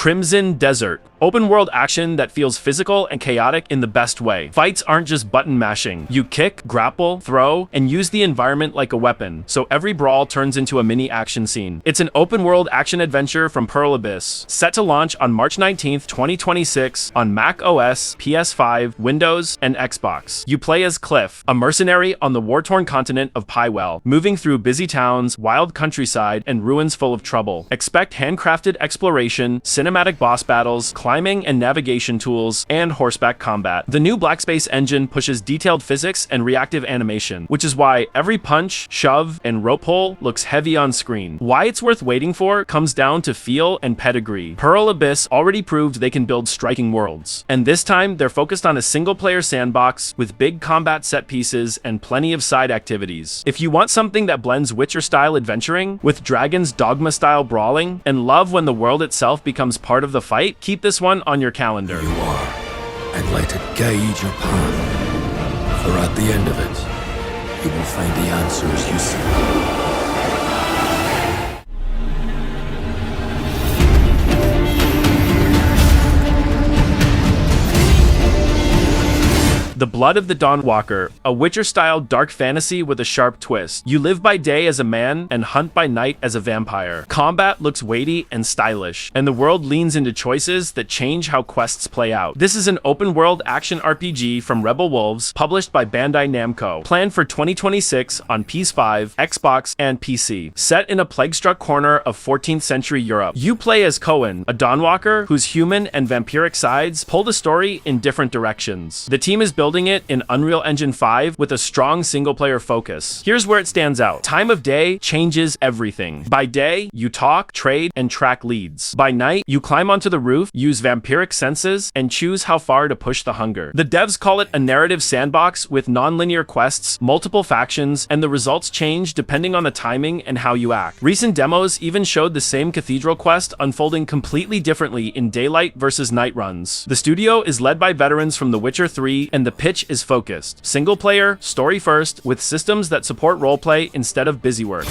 Crimson Desert. Open world action that feels physical and chaotic in the best way. Fights aren't just button mashing. You kick, grapple, throw, and use the environment like a weapon, so every brawl turns into a mini action scene. It's an open world action adventure from Pearl Abyss, set to launch on March 19th, 2026 on Mac OS, PS5, Windows, and Xbox. You play as Cliff, a mercenary on the war-torn continent of Pywell, moving through busy towns, wild countryside, and ruins full of trouble. Expect handcrafted exploration, cinematic boss battles, climbing and navigation tools, and horseback combat. The new Blackspace engine pushes detailed physics and reactive animation, which is why every punch, shove, and rope pull looks heavy on screen. Why it's worth waiting for comes down to feel and pedigree. Pearl Abyss already proved they can build striking worlds, and this time they're focused on a single-player sandbox with big combat set pieces and plenty of side activities. If you want something that blends Witcher-style adventuring with Dragon's Dogma-style brawling, and love when the world itself becomes part of the fight, keep this one on your calendar. You are, and let it guide your path. For at the end of it, you will find the answers you seek. The Blood of the Dawnwalker, a Witcher-style dark fantasy with a sharp twist. You live by day as a man and hunt by night as a vampire. Combat looks weighty and stylish, and the world leans into choices that change how quests play out. This is an open-world action RPG from Rebel Wolves, published by Bandai Namco, planned for 2026 on PS5, Xbox, and PC. Set in a plague-struck corner of 14th century Europe, you play as Cohen, a Dawnwalker whose human and vampiric sides pull the story in different directions. The team is building it in Unreal Engine 5 with a strong single-player focus. Here's where it stands out. Time of day changes everything. By day, you talk, trade, and track leads. By night, you climb onto the roof, use vampiric senses, and choose how far to push the hunger. The devs call it a narrative sandbox with non-linear quests, multiple factions, and the results change depending on the timing and how you act. Recent demos even showed the same cathedral quest unfolding completely differently in daylight versus night runs. The studio is led by veterans from The Witcher 3, and the pitch is focused. Single player, story first, with systems that support roleplay instead of busywork.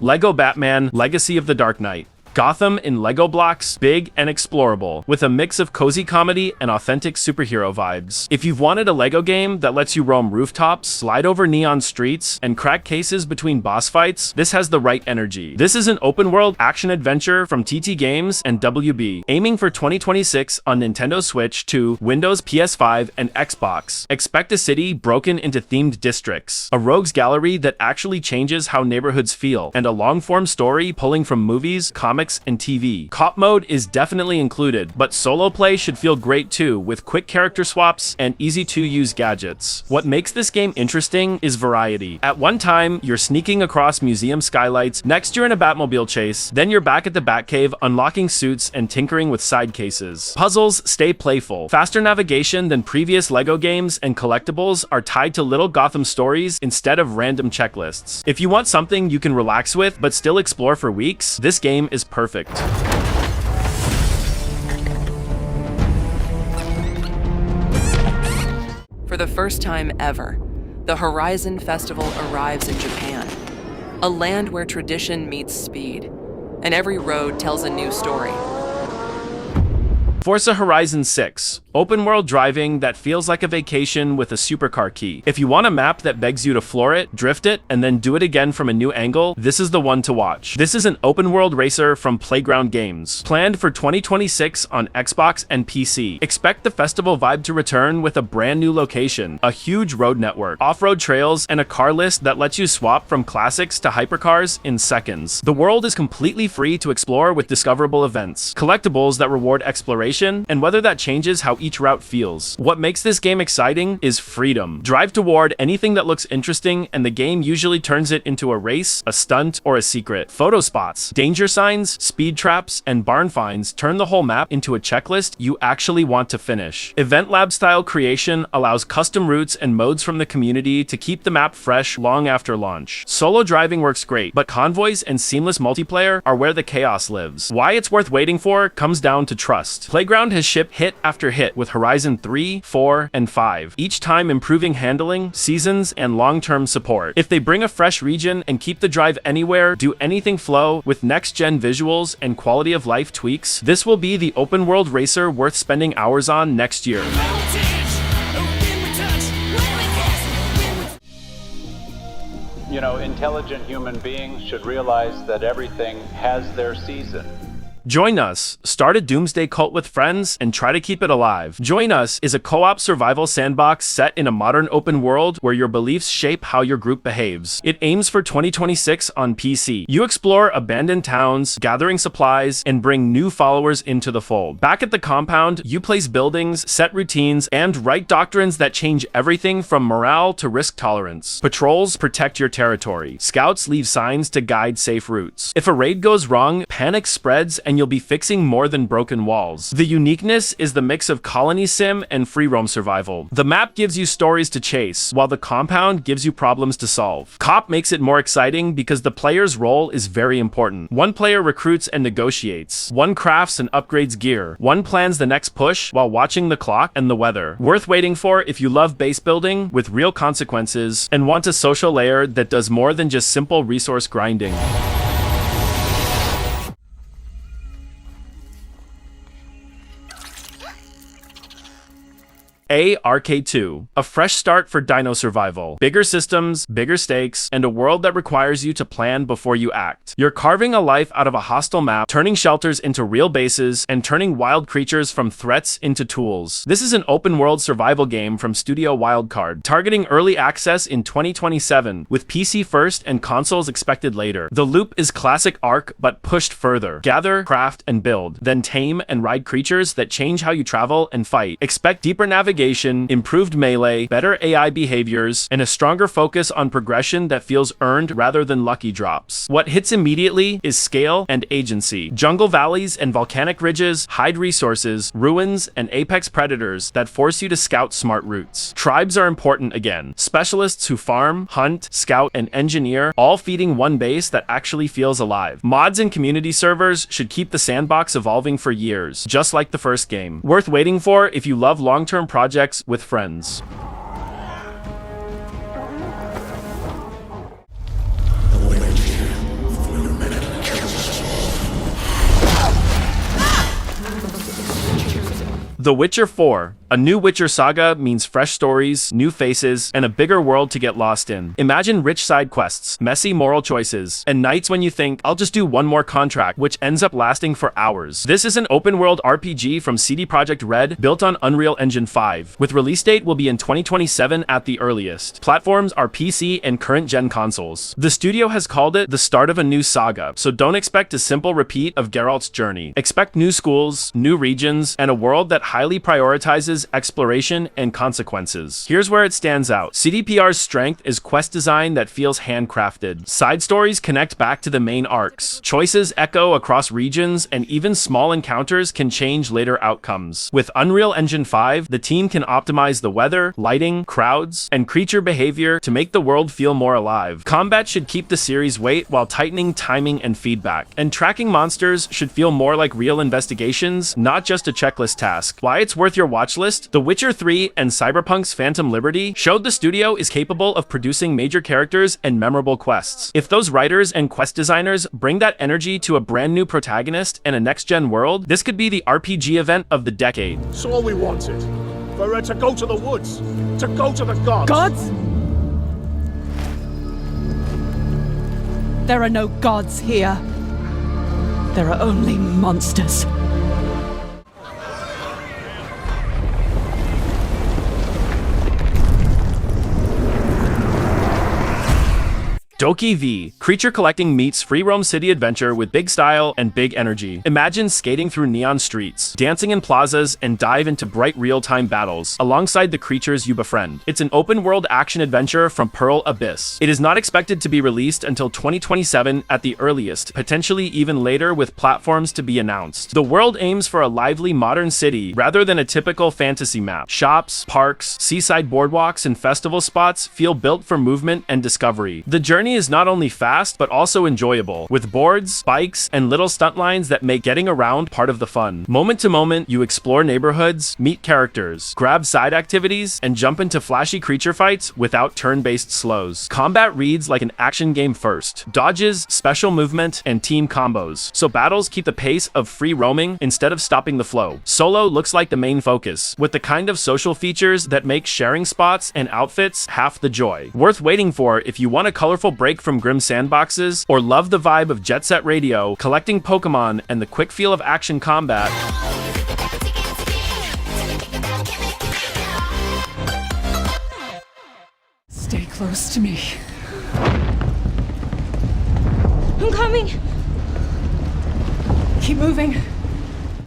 Lego Batman: Legacy of the Dark Knight. Gotham in Lego blocks, big and explorable, with a mix of cozy comedy and authentic superhero vibes. If you've wanted a Lego game that lets you roam rooftops, slide over neon streets, and crack cases between boss fights, this has the right energy. This is an open-world action-adventure from TT Games and WB, aiming for 2026 on Nintendo Switch 2, Windows, PS5, and Xbox. Expect a city broken into themed districts, a rogues gallery that actually changes how neighborhoods feel, and a long-form story pulling from movies, comics, and TV. Co-op mode is definitely included, but solo play should feel great too, with quick character swaps and easy-to-use gadgets. What makes this game interesting is variety. At one time, you're sneaking across museum skylights, next you're in a Batmobile chase, then you're back at the Batcave unlocking suits and tinkering with side cases. Puzzles stay playful. Faster navigation than previous LEGO games, and collectibles are tied to little Gotham stories instead of random checklists. If you want something you can relax with but still explore for weeks, this game is perfect. For the first time ever, the Horizon Festival arrives in Japan, a land where tradition meets speed, and every road tells a new story. Forza Horizon 6, open-world driving that feels like a vacation with a supercar key. If you want a map that begs you to floor it, drift it, and then do it again from a new angle, this is the one to watch. This is an open-world racer from Playground Games, planned for 2026 on Xbox and PC. Expect the festival vibe to return with a brand new location, a huge road network, off-road trails, and a car list that lets you swap from classics to hypercars in seconds. The world is completely free to explore with discoverable events, collectibles that reward exploration, and whether that changes how each route feels. What makes this game exciting is freedom. Drive toward anything that looks interesting, and the game usually turns it into a race, a stunt, or a secret. Photo spots, danger signs, speed traps, and barn finds turn the whole map into a checklist you actually want to finish. Event Lab style creation allows custom routes and modes from the community to keep the map fresh long after launch. Solo driving works great, but convoys and seamless multiplayer are where the chaos lives. Why it's worth waiting for comes down to trust. Playground has shipped hit after hit with Horizon 3, 4, and 5, each time improving handling, seasons, and long-term support. If they bring a fresh region and keep the drive anywhere, do anything flow with next-gen visuals and quality of life tweaks, this will be the open-world racer worth spending hours on next year. You know, intelligent human beings should realize that everything has their season. Join us, start a doomsday cult with friends, and try to keep it alive. Join Us is a co-op survival sandbox set in a modern open world where your beliefs shape how your group behaves. It aims for 2026 on PC. You explore abandoned towns, gathering supplies, and bring new followers into the fold. Back at the compound, you place buildings, set routines, and write doctrines that change everything from morale to risk tolerance. Patrols protect your territory. Scouts leave signs to guide safe routes. If a raid goes wrong, panic spreads and you'll be fixing more than broken walls. The uniqueness is the mix of colony sim and free roam survival. The map gives you stories to chase, while the compound gives you problems to solve. Co-op makes it more exciting because the player's role is very important. One player recruits and negotiates. One crafts and upgrades gear. One plans the next push while watching the clock and the weather. Worth waiting for if you love base building with real consequences and want a social layer that does more than just simple resource grinding. Arcade 2. A fresh start for dino survival. Bigger systems, bigger stakes, and a world that requires you to plan before you act. You're carving a life out of a hostile map, turning shelters into real bases, and turning wild creatures from threats into tools. This is an open-world survival game from Studio Wildcard, targeting early access in 2027, with PC first and consoles expected later. The loop is classic Ark, but pushed further. Gather, craft, and build, then tame and ride creatures that change how you travel and fight. Expect deeper navigation, improved melee, better AI behaviors, and a stronger focus on progression that feels earned rather than lucky drops. What hits immediately is scale and agency. Jungle valleys and volcanic ridges hide resources, ruins, and apex predators that force you to scout smart routes. Tribes are important again. Specialists who farm, hunt, scout, and engineer, all feeding one base that actually feels alive. Mods and community servers should keep the sandbox evolving for years, just like the first game. Worth waiting for if you love long-term projects with friends. The Witcher 4. A new Witcher saga means fresh stories, new faces, and a bigger world to get lost in. Imagine rich side quests, messy moral choices, and nights when you think, I'll just do one more contract, which ends up lasting for hours. This is an open-world RPG from CD Projekt Red, built on Unreal Engine 5, with release date will be in 2027 at the earliest. Platforms are PC and current-gen consoles. The studio has called it the start of a new saga, so don't expect a simple repeat of Geralt's journey. Expect new schools, new regions, and a world that highly prioritizes exploration and consequences. Here's where it stands out. CDPR's strength is quest design that feels handcrafted. Side stories connect back to the main arcs. Choices echo across regions, and even small encounters can change later outcomes. With Unreal Engine 5, the team can optimize the weather, lighting, crowds, and creature behavior to make the world feel more alive. Combat should keep the series weight while tightening timing and feedback. And tracking monsters should feel more like real investigations, not just a checklist task. Why it's worth your watch list? The Witcher 3 and Cyberpunk's Phantom Liberty showed the studio is capable of producing major characters and memorable quests. If those writers and quest designers bring that energy to a brand new protagonist and a next-gen world, this could be the RPG event of the decade. It's all we wanted. For her to go to the woods, to go to the gods. Gods? There are no gods here. There are only monsters. DokeV. Creature collecting meets free roam city adventure with big style and big energy. Imagine skating through neon streets, dancing in plazas, and dive into bright real-time battles alongside the creatures you befriend. It's an open-world action adventure from Pearl Abyss. It is not expected to be released until 2027 at the earliest, potentially even later with platforms to be announced. The world aims for a lively modern city rather than a typical fantasy map. Shops, parks, seaside boardwalks, and festival spots feel built for movement and discovery. The journey journey is not only fast, but also enjoyable, with boards, bikes, and little stunt lines that make getting around part of the fun. Moment to moment, you explore neighborhoods, meet characters, grab side activities, and jump into flashy creature fights without turn-based slows. Combat reads like an action game first. Dodges, special movement, and team combos, so battles keep the pace of free roaming instead of stopping the flow. Solo looks like the main focus, with the kind of social features that make sharing spots and outfits half the joy. Worth waiting for if you want a colorful break from grim sandboxes or love the vibe of Jet Set Radio, collecting Pokemon, and the quick feel of action combat. Stay close to me. I'm coming! Keep moving.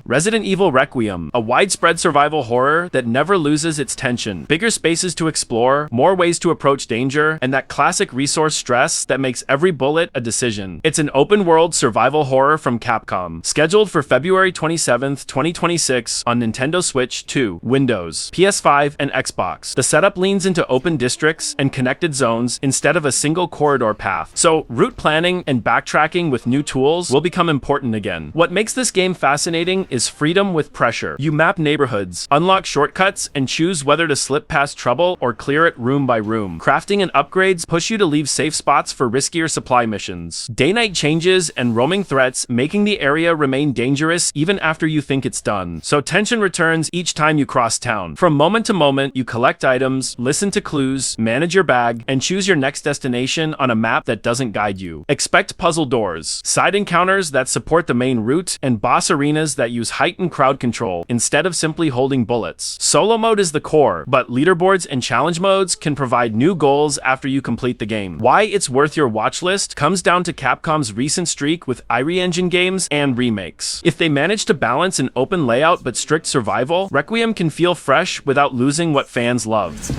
Resident Evil Requiem, a widespread survival horror that never loses its tension. Bigger spaces to explore, more ways to approach danger, and that classic resource stress that makes every bullet a decision. It's an open-world survival horror from Capcom, scheduled for February 27th, 2026 on Nintendo Switch 2, Windows, PS5, and Xbox. The setup leans into open districts and connected zones instead of a single corridor path, so route planning and backtracking with new tools will become important again. What makes this game fascinating is freedom with pressure. You map neighborhoods, unlock shortcuts, and choose whether to slip past trouble or clear it room by room. Crafting and upgrades push you to leave safe spots for riskier supply missions. Day-night changes and roaming threats making the area remain dangerous even after you think it's done. So tension returns each time you cross town. From moment to moment, you collect items, listen to clues, manage your bag, and choose your next destination on a map that doesn't guide you. Expect puzzle doors, side encounters that support the main route, and boss arenas that use heightened crowd control instead of simply holding bullets. Solo mode is the core, but leaderboards and challenge modes can provide new goals after you complete the game. Why it's worth your watch list comes down to Capcom's recent streak with Irie Engine games and remakes. If they manage to balance an open layout but strict survival, Requiem can feel fresh without losing what fans love.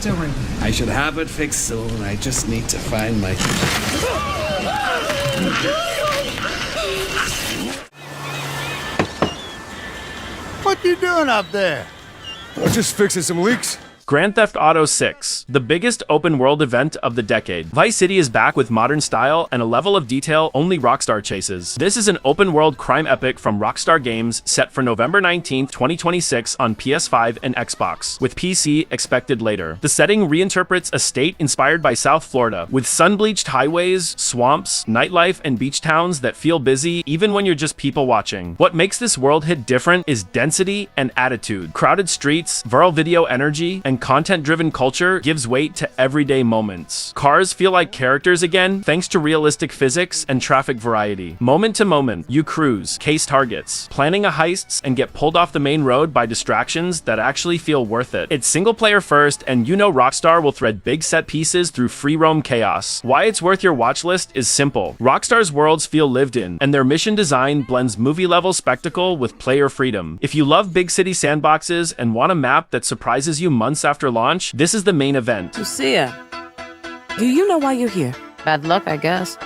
Don't worry. I should have it fixed soon. I just need to find my... What you doing up there? I'm just fixing some leaks. Grand Theft Auto 6, the biggest open-world event of the decade. Vice City is back with modern style and a level of detail only Rockstar chases. This is an open-world crime epic from Rockstar Games set for November 19th, 2026 on PS5 and Xbox, with PC expected later. The setting reinterprets a state inspired by South Florida, with sun-bleached highways, swamps, nightlife, and beach towns that feel busy even when you're just people watching. What makes this world hit different is density and attitude. Crowded streets, viral video energy, and content-driven culture gives weight to everyday moments. Cars feel like characters again, thanks to realistic physics and traffic variety. Moment to moment, you cruise, case targets, planning a heists, and get pulled off the main road by distractions that actually feel worth it. It's single-player first, and you know Rockstar will thread big set pieces through free-roam chaos. Why it's worth your watch list is simple. Rockstar's worlds feel lived in, and their mission design blends movie-level spectacle with player freedom. If you love big city sandboxes and want a map that surprises you months after launch, this is the main event. Lucia, do you know why you're here? Bad luck, I guess.